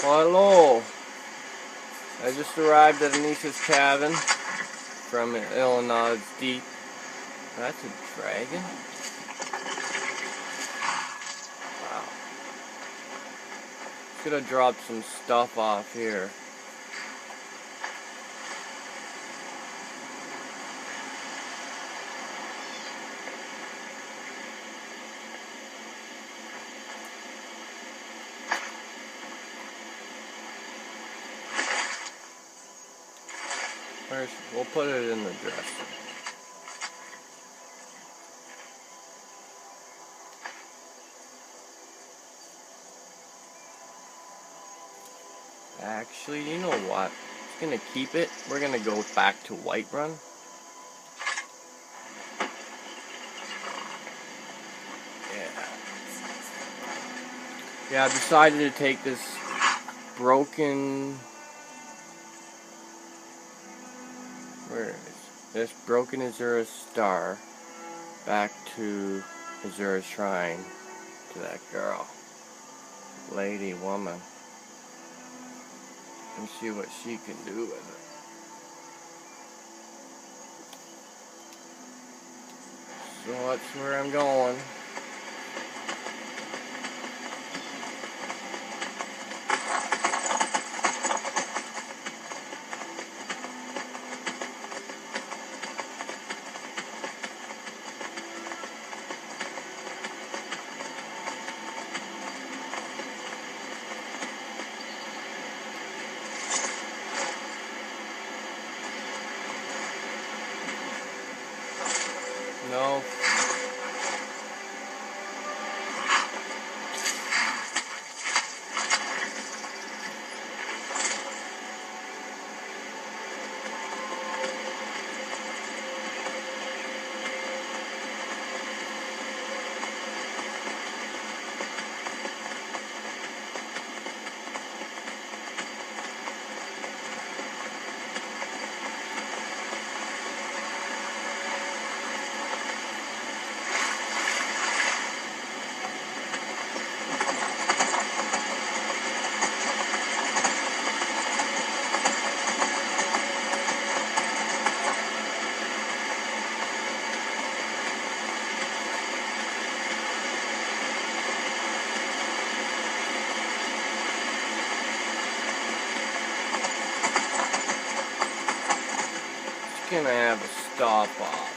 Well, hello. I just arrived at Anisha's cabin from Illinois Deep. That's a dragon? Wow. Should have dropped some stuff off here. We'll put it in the dresser. Actually, you know what? Just gonna keep it. We're gonna go back to Whiterun. Yeah, I decided to take this broken... Where is this broken Azura star back to Azura Shrine to that girl, lady, woman, and see what she can do with it. So that's where I'm going. No. Gonna have a stop off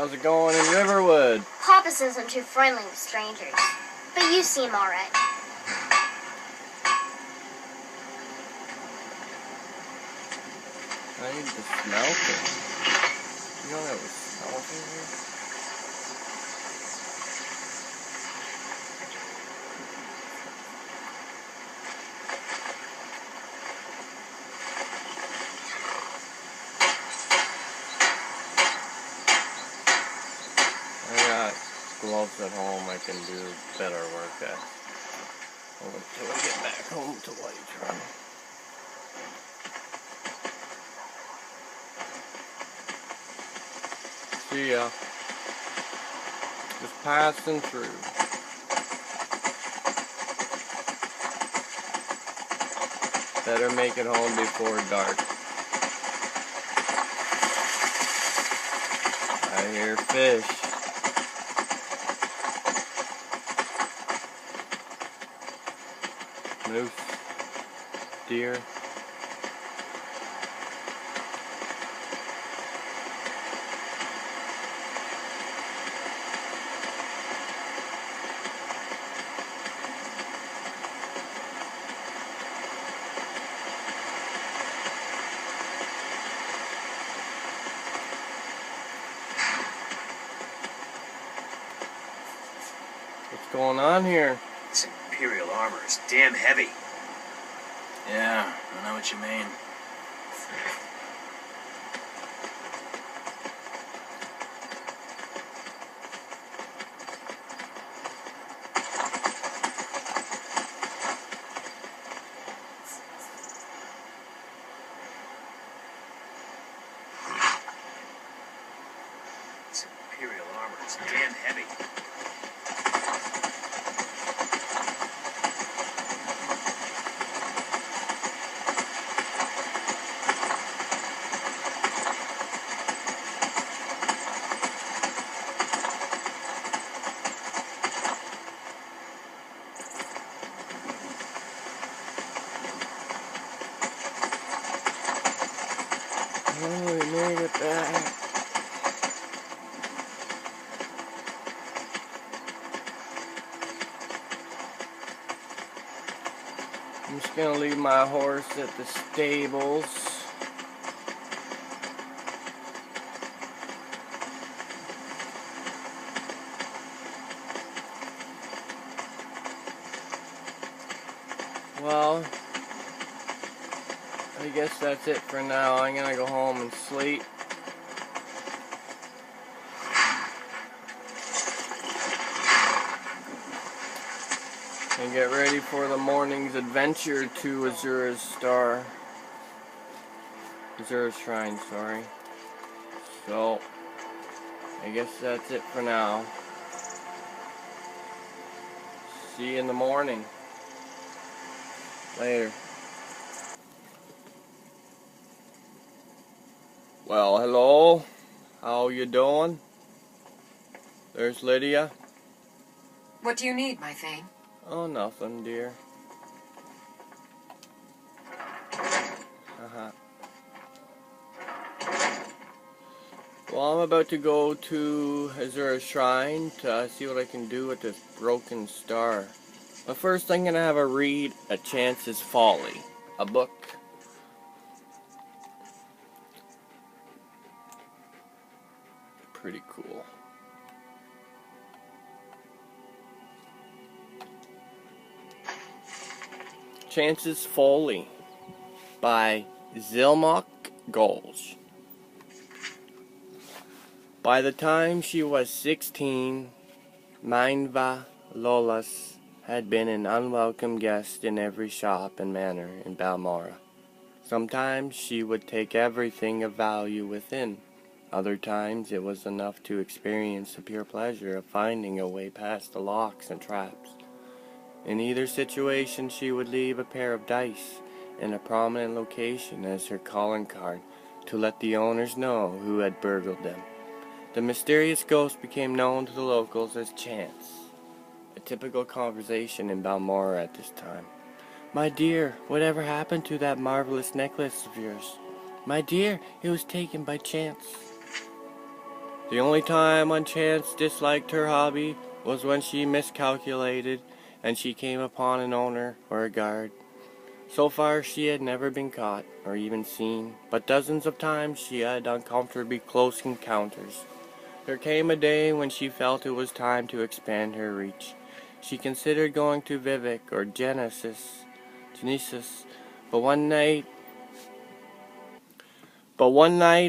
how's it going in Riverwood? Pappas isn't too friendly with strangers, but you seem alright. I need to smell it. You know that was smelting here? I got gloves at home I can do better work at. Until I get back home to White Run. See ya. Just passing through. Better make it home before dark. I hear fish. Moose. Deer. What's going on here? This Imperial armor is damn heavy. Yeah, I know what you mean. This Imperial armor is damn heavy. Oh, we made it back. I'm just gonna leave my horse at the stables. Well, I guess that's it for now. I'm gonna go home and sleep. And get ready for the morning's adventure to Azura's Shrine, sorry. So, I guess that's it for now. See you in the morning. Later. Well, hello. How you doing? There's Lydia. What do you need, my thing? Oh, nothing, dear. Well, I'm about to go to Azura's Shrine to see what I can do with this broken star. But first, I'm going to have a read A Chance's Folly, a book. Pretty cool. Chance's Folly by Zilmok Golge. By the time she was 16, Mainva Lolas had been an unwelcome guest in every shop and manor in Balmora. Sometimes she would take everything of value within. Other times it was enough to experience the pure pleasure of finding a way past the locks and traps. In either situation she would leave a pair of dice in a prominent location as her calling card to let the owners know who had burgled them. The mysterious ghost became known to the locals as Chance. A typical conversation in Balmora at this time. "My dear, whatever happened to that marvelous necklace of yours?" "My dear, it was taken by Chance." The only time when Chance disliked her hobby was when she miscalculated and she came upon an owner or a guard. So far she had never been caught or even seen, but dozens of times she had uncomfortably close encounters. There came a day when she felt it was time to expand her reach. She considered going to Vivek or Genesis, but one night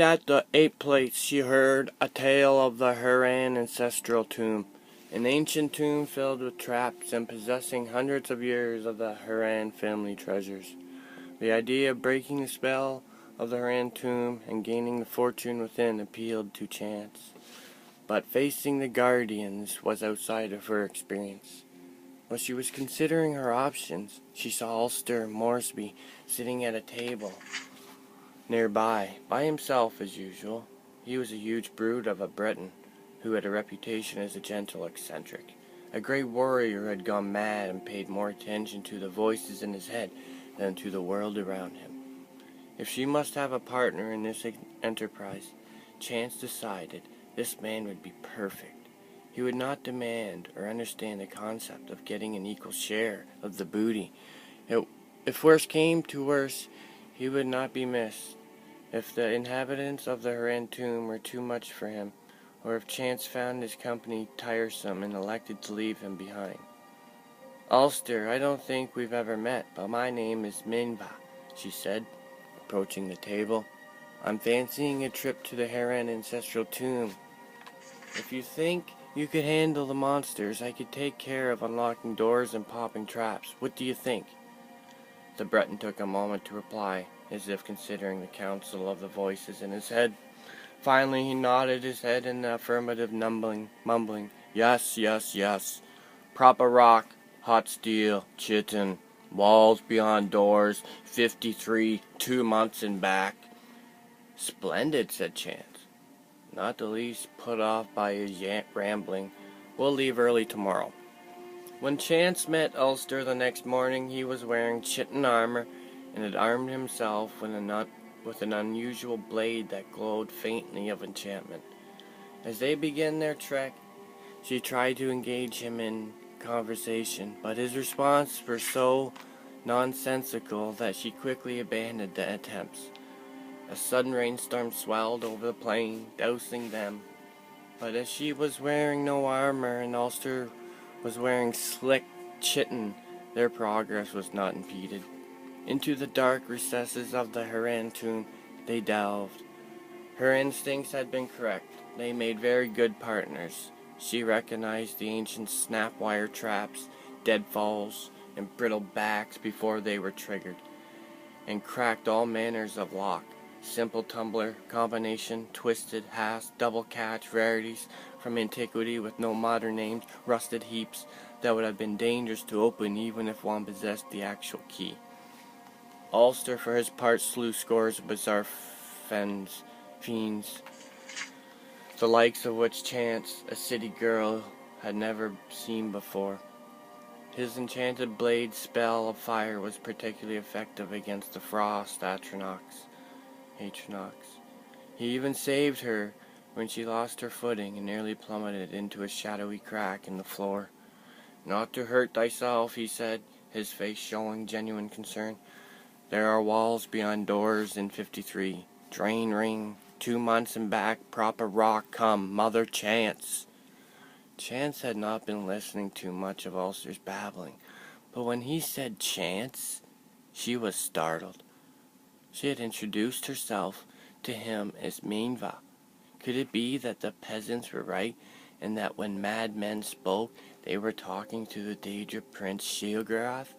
at the 8 Plates she heard a tale of the Haran ancestral tomb, an ancient tomb filled with traps and possessing hundreds of years of the Haran family treasures. The idea of breaking the spell of the Haran tomb and gaining the fortune within appealed to Chance. But facing the Guardians was outside of her experience. While she was considering her options, she saw Ulster Moresby sitting at a table nearby, by himself as usual. He was a huge brute of a Breton, who had a reputation as a gentle eccentric. A great warrior who had gone mad and paid more attention to the voices in his head than to the world around him. If she must have a partner in this enterprise, Chance decided this man would be perfect. He would not demand or understand the concept of getting an equal share of the booty. If worse came to worse, he would not be missed. If the inhabitants of the Haran tomb were too much for him, or if Chance found his company tiresome and elected to leave him behind. Ulster, I don't think we've ever met, but my name is Minva, she said, approaching the table. I'm fancying a trip to the Haran ancestral tomb. If you think you could handle the monsters, I could take care of unlocking doors and popping traps. What do you think? The Breton took a moment to reply, as if considering the counsel of the voices in his head. Finally he nodded his head in the affirmative, mumbling, yes, yes, yes. Proper rock, hot steel, chitin, walls beyond doors, 53, 2 months and back. Splendid, said Chance, not the least put off by his rambling. We'll leave early tomorrow. When Chance met Ulster the next morning, he was wearing chitin armor and had armed himself with an unusual blade that glowed faintly of enchantment. As they began their trek, she tried to engage him in conversation, but his responses were so nonsensical that she quickly abandoned the attempts. A sudden rainstorm swelled over the plain, dousing them. But as she was wearing no armor and Ulster was wearing slick chitin, their progress was not impeded. Into the dark recesses of the Haran tomb they delved. Her instincts had been correct. They made very good partners. She recognized the ancient snap-wire traps, deadfalls, and brittle backs before they were triggered, and cracked all manners of lock. Simple tumbler, combination, twisted, hasp, double catch, rarities from antiquity with no modern names, rusted heaps that would have been dangerous to open even if one possessed the actual key. Ulster, for his part, slew scores of bizarre fiends, the likes of which Chance, a city girl, had never seen before. His enchanted blade spell of fire was particularly effective against the frost Atronox. He even saved her when she lost her footing and nearly plummeted into a shadowy crack in the floor. Not to hurt thyself, he said, his face showing genuine concern. There are walls beyond doors in 53. Drain ring, 2 months and back, proper rock, come, mother Chance. Chance had not been listening to much of Ulster's babbling, but when he said Chance, she was startled. She had introduced herself to him as Minva. Could it be that the peasants were right, and that when mad men spoke, they were talking to the Daedra Prince Sheogorath,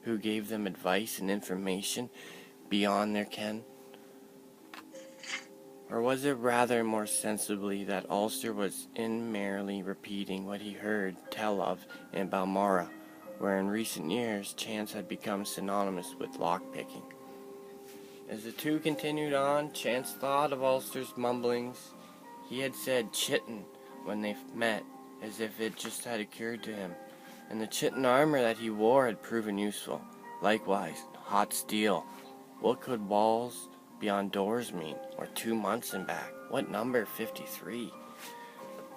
who gave them advice and information beyond their ken? Or was it rather more sensibly that Ulster was merely repeating what he heard tell of in Balmora, where in recent years Chance had become synonymous with lockpicking? As the two continued on, Chance thought of Ulster's mumblings. He had said chitin when they met, as if it just had occurred to him, and the chitin armor that he wore had proven useful. Likewise, hot steel. What could walls beyond doors mean, or 2 months and back? What number 53?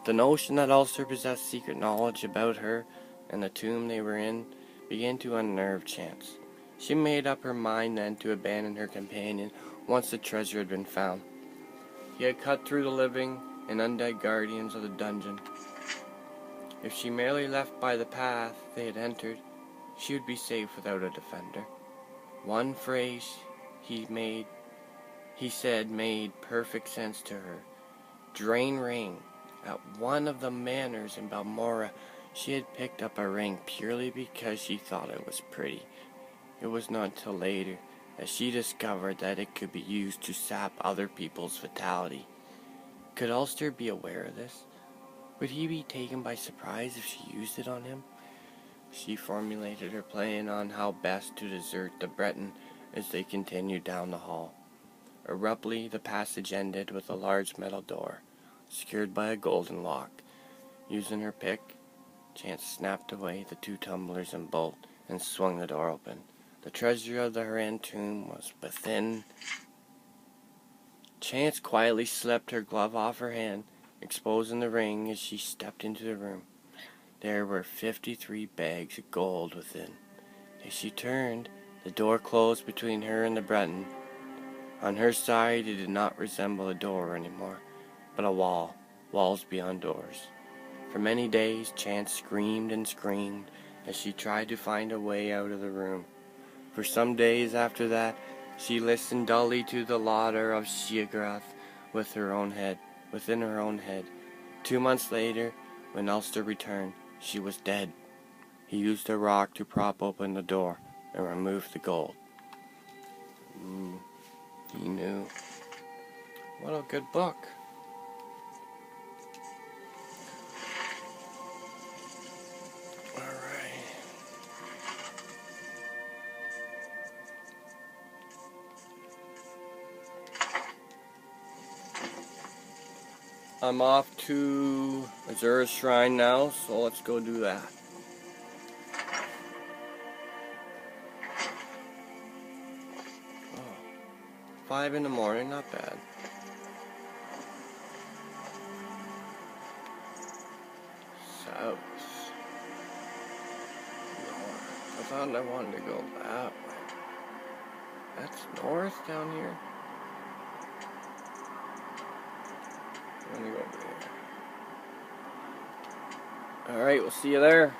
The notion that Ulster possessed secret knowledge about her and the tomb they were in began to unnerve Chance. She made up her mind then to abandon her companion once the treasure had been found. He had cut through the living and undead guardians of the dungeon. If she merely left by the path they had entered, she would be safe without a defender. One phrase he said made perfect sense to her. Drain ring. At one of the manors in Balmora, she had picked up a ring purely because she thought it was pretty. It was not until later that she discovered that it could be used to sap other people's vitality. Could Ulster be aware of this? Would he be taken by surprise if she used it on him? She formulated her plan on how best to desert the Breton as they continued down the hall. Abruptly, the passage ended with a large metal door, secured by a golden lock. Using her pick, Chance snapped away the 2 tumblers and bolt and swung the door open. The treasure of the Haran tomb was within. Chance quietly slipped her glove off her hand, exposing the ring as she stepped into the room. There were 53 bags of gold within. As she turned, the door closed between her and the Breton. On her side, it did not resemble a door anymore, but a wall, walls beyond doors. For many days, Chance screamed and screamed as she tried to find a way out of the room. For some days after that, she listened dully to the laughter of Sheograth within her own head. 2 months later, when Ulster returned, she was dead. He used a rock to prop open the door and remove the gold. He knew. What a good book. Alright. I'm off to Azura's Shrine now, so let's go do that. Oh, 5 in the morning, not bad. South. North. I thought I wanted to go that way. That's north down here. I'm gonna go over here. Alright, we'll see you there.